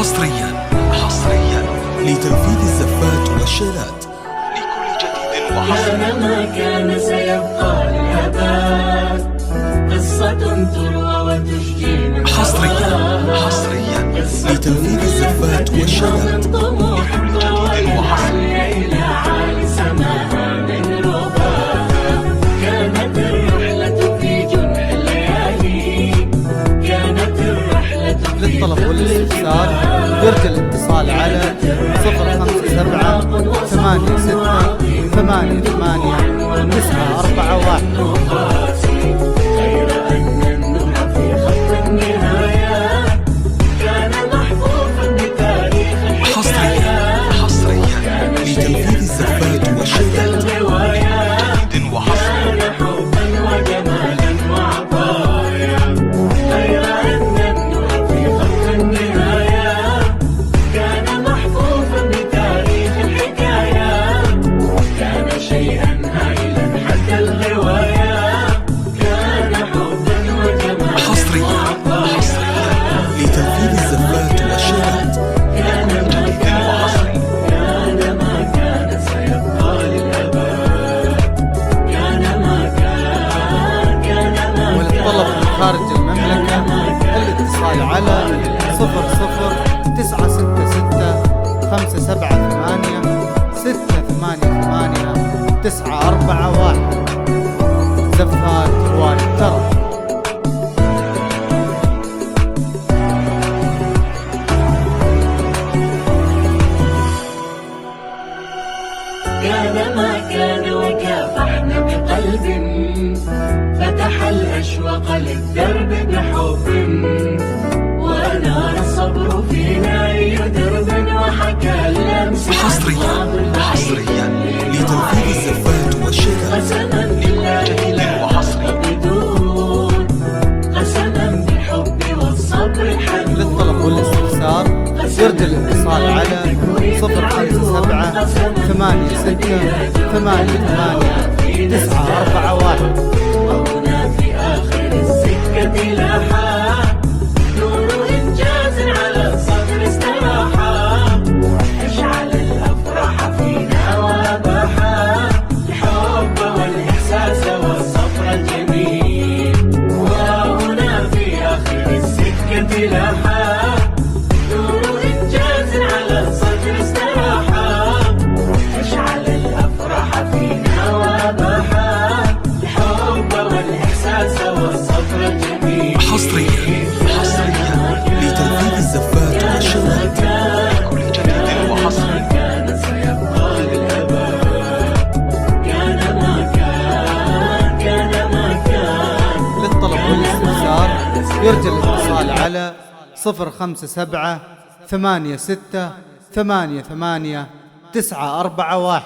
حصريا لتنفيذ الزفات والشيلات لكل جديد وحصري. كان ما كان سيبقى للأبد، قصة تروى وتشجي من حصريا لتنفيذ الزفات والشيلات لكل جديد وحصري. إلى عالي سماها من رباها، كانت الرحلة في جنح الليالي، كانت الرحلة في للطلب والاستفسار يرجى الاتصال على 057 86 88 941. غير أن النور في خط النهاية كان محفوظا بتاريخ الحكاية. حصريا لتنفيذ الزفات والشيلات جديد وحصري. كان حبا وجمالا وعطايا، غير أن النور في خط النهاية كان محفوظا بتاريخ الحكاية، كان شيئا هائلا حتى الغواية، كان حبا وجمالا حصريا لتنفيذ الزفات والشيلات جديد وحصري. كان ما كان سيبقى للأبد، كان ما كان ما وللطلب من خارج المملكة الاتصال على 00 966 578 688 941. زفات رواد الترف. كان ما كان وكافحنا بقلب، فتح الأشواق للدرب بحب، ونار الصبر فينا أي درب، وحكى اللمس حصريا لتنفيذ الزفات والشيلات قسما بالله لا بدون، قسما بالحب والصبر حنون. للطلب والاستفسار يرجى الاتصال على 057 86 88 941. وهنا في آخر السكة لاحا نور إنجاز على الصدر استراحا، اشعل الأفراح فينا وأباحا، الحب والإحساس والصبر الجميل. وهنا في آخر السكة لاحا نور إنجاز على الصدر استراحا، اشعل الأفراح فينا وأباحا، الحب والإحساس والصبر الجميل. حصريا لتنفيذ الزفات والشيلات لكل جديد وحصري. كان سيبقى للأبد، كان ما كان. للطلب والاستفسار يرجى الاتصال على 057 86 88 941.